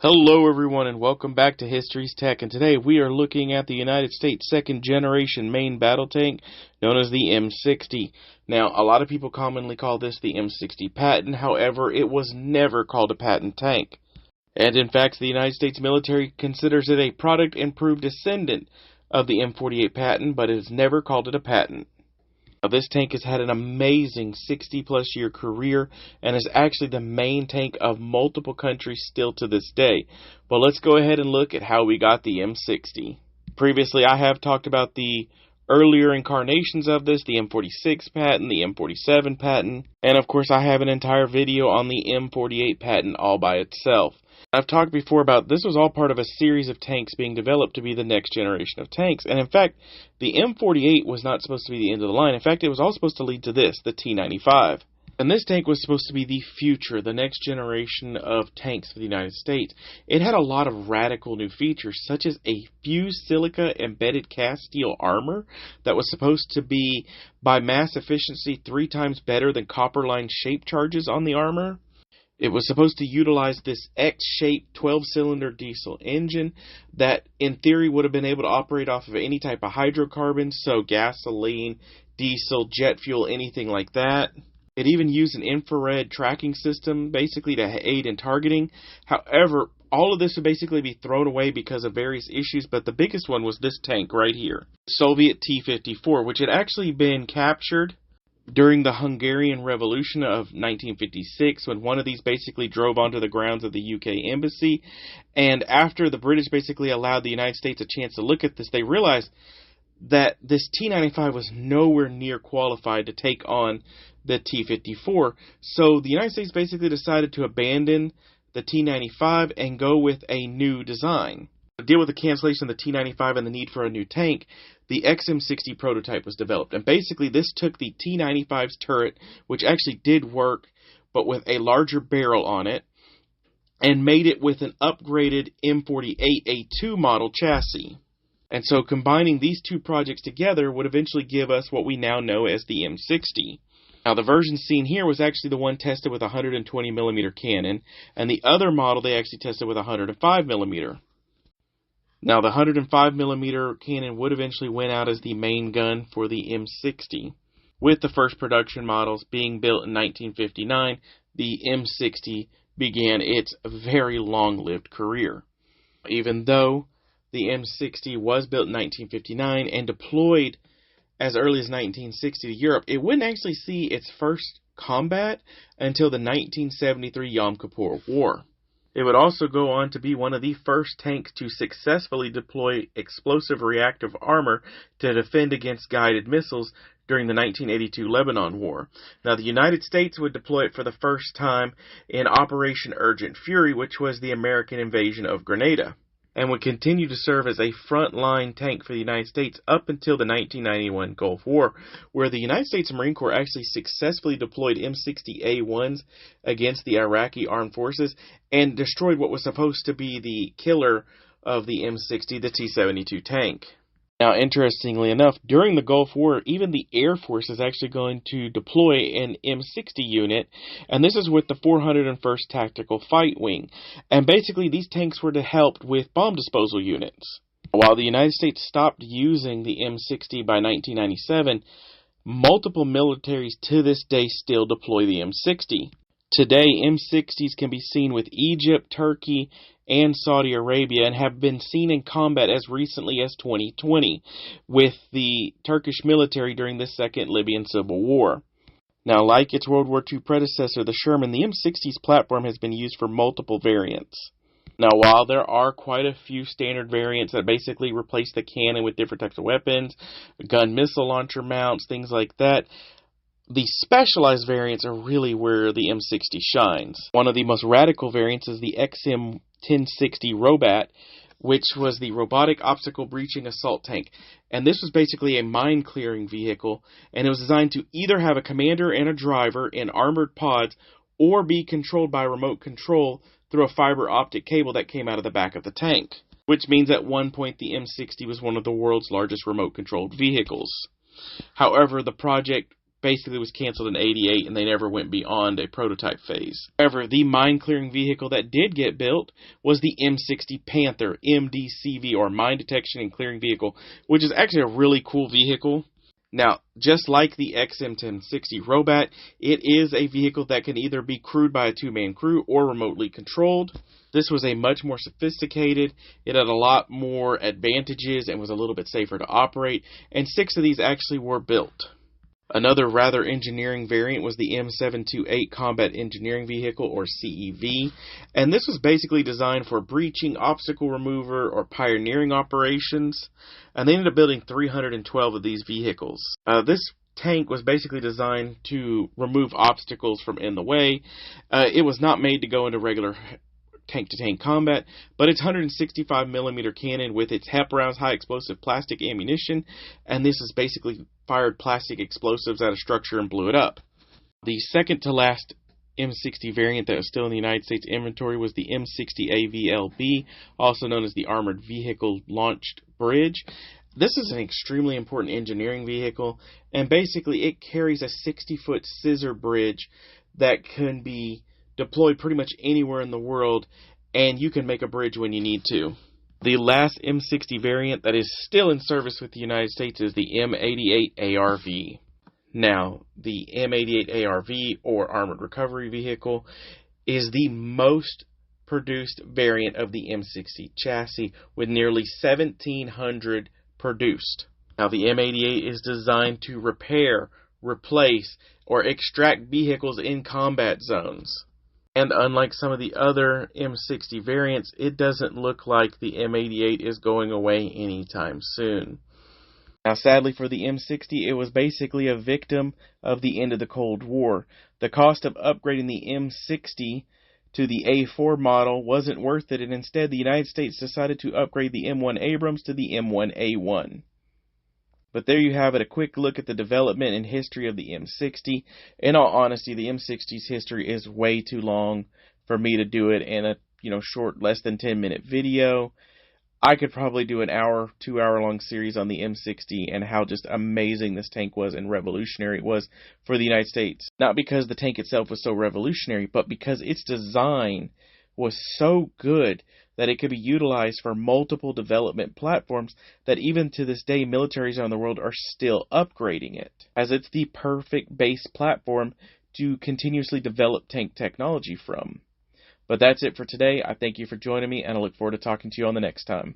Hello everyone and welcome back to Histories Tech, and today we are looking at the United States second generation main battle tank known as the M60. Now, a lot of people commonly call this the M60 Patton. However, it was never called a Patton tank. And in fact, the United States military considers it a product improved descendant of the M48 Patton, but it has never called it a Patton. Now, this tank has had an amazing 60-plus year career and is actually the main tank of multiple countries still to this day. But let's go ahead and look at how we got the M60. Previously, I have talked about the earlier incarnations of this, the M46 Patton, the M47 Patton, and of course I have an entire video on the M48 Patton all by itself. I've talked before about this was all part of a series of tanks being developed to be the next generation of tanks, and in fact, the M48 was not supposed to be the end of the line. In fact, it was all supposed to lead to this, the T95. And this tank was supposed to be the future, the next generation of tanks for the United States. It had a lot of radical new features, such as a fused silica embedded cast steel armor that was supposed to be, by mass efficiency, 3 times better than copper-lined shape charges on the armor. It was supposed to utilize this X-shaped 12-cylinder diesel engine that, in theory, would have been able to operate off of any type of hydrocarbons, so gasoline, diesel, jet fuel, anything like that. It even used an infrared tracking system, basically to aid in targeting. However, all of this would basically be thrown away because of various issues, but the biggest one was this tank right here, Soviet T-54, which had actually been captured during the Hungarian Revolution of 1956, when one of these basically drove onto the grounds of the UK embassy. And after the British basically allowed the United States a chance to look at this, they realized that this T-95 was nowhere near qualified to take on the T-54. So the United States basically decided to abandon the T-95 and go with a new design. To deal with the cancellation of the T-95 and the need for a new tank, the XM60 prototype was developed. And basically this took the T-95's turret, which actually did work, but with a larger barrel on it, and made it with an upgraded M48A2 model chassis. And so combining these two projects together would eventually give us what we now know as the M60. Now, the version seen here was actually the one tested with a 120mm cannon, and the other model they actually tested with a 105mm. Now, the 105mm cannon would eventually win out as the main gun for the M60. With the first production models being built in 1959, the M60 began its very long-lived career. Even though the M60 was built in 1959 and deployed as early as 1960 to Europe, it wouldn't actually see its first combat until the 1973 Yom Kippur War. It would also go on to be one of the first tanks to successfully deploy explosive reactive armor to defend against guided missiles during the 1982 Lebanon War. Now, the United States would deploy it for the first time in Operation Urgent Fury, which was the American invasion of Grenada, and would continue to serve as a front-line tank for the United States up until the 1991 Gulf War, where the United States Marine Corps actually successfully deployed M60A1s against the Iraqi armed forces and destroyed what was supposed to be the killer of the M60, the T-72 tank. Now, interestingly enough, during the Gulf War, even the Air Force is actually going to deploy an M60 unit, and this is with the 401st Tactical Fight Wing. And basically, these tanks were to help with bomb disposal units. While the United States stopped using the M60 by 1997, multiple militaries to this day still deploy the M60. Today, M60s can be seen with Egypt, Turkey, and Saudi Arabia, and have been seen in combat as recently as 2020 with the Turkish military during the Second Libyan Civil War. Now, like its World War II predecessor, the Sherman, the M60's platform has been used for multiple variants. Now, while there are quite a few standard variants that basically replace the cannon with different types of weapons, gun missile launcher mounts, things like that, the specialized variants are really where the M60 shines. One of the most radical variants is the XM1060 Robat, which was the Robotic Obstacle Breaching Assault Tank. And this was basically a mine-clearing vehicle, and it was designed to either have a commander and a driver in armored pods or be controlled by remote control through a fiber optic cable that came out of the back of the tank. Which means at one point the M60 was one of the world's largest remote-controlled vehicles. However, the project basically was canceled in '88, and they never went beyond a prototype phase. However, the mine-clearing vehicle that did get built was the M60 Panther MDCV, or Mine Detection and Clearing Vehicle, which is actually a really cool vehicle. Now, just like the XM1060 Robat, it is a vehicle that can either be crewed by a two-man crew or remotely controlled. This was a much more sophisticated, it had a lot more advantages and was a little bit safer to operate, and 6 of these actually were built. Another rather engineering variant was the M728 Combat Engineering Vehicle, or CEV, and this was basically designed for breaching, obstacle remover, or pioneering operations, and they ended up building 312 of these vehicles. This tank was basically designed to remove obstacles from in the way. It was not made to go into regular tank-to-tank combat, but its 165mm cannon with its HEP rounds, high explosive plastic ammunition, and this is basically fired plastic explosives at a structure and blew it up. The second to last M60 variant that was still in the United States inventory was the M60 AVLB, also known as the Armored Vehicle Launched Bridge. This is an extremely important engineering vehicle, and basically it carries a 60-foot scissor bridge that can be deployed pretty much anywhere in the world, and you can make a bridge when you need to. The last M60 variant that is still in service with the United States is the M48 ARV. Now, the M88 ARV, or Armored Recovery Vehicle, is the most produced variant of the M60 chassis, with nearly 1,700 produced. Now, the M88 is designed to repair, replace, or extract vehicles in combat zones. And unlike some of the other M60 variants, it doesn't look like the M88 is going away anytime soon. Now, sadly for the M60, it was basically a victim of the end of the Cold War. The cost of upgrading the M60 to the A4 model wasn't worth it, and instead the United States decided to upgrade the M1 Abrams to the M1A1. But there you have it, a quick look at the development and history of the M60. In all honesty, the M60's history is way too long for me to do it in a short, less than 10-minute video. I could probably do an hour, 2-hour long series on the M60 and how just amazing this tank was and revolutionary it was for the United States. Not because the tank itself was so revolutionary, but because its design was so good that it could be utilized for multiple development platforms that even to this day militaries around the world are still upgrading it, as it's the perfect base platform to continuously develop tank technology from. But that's it for today. I thank you for joining me, and I look forward to talking to you on the next time.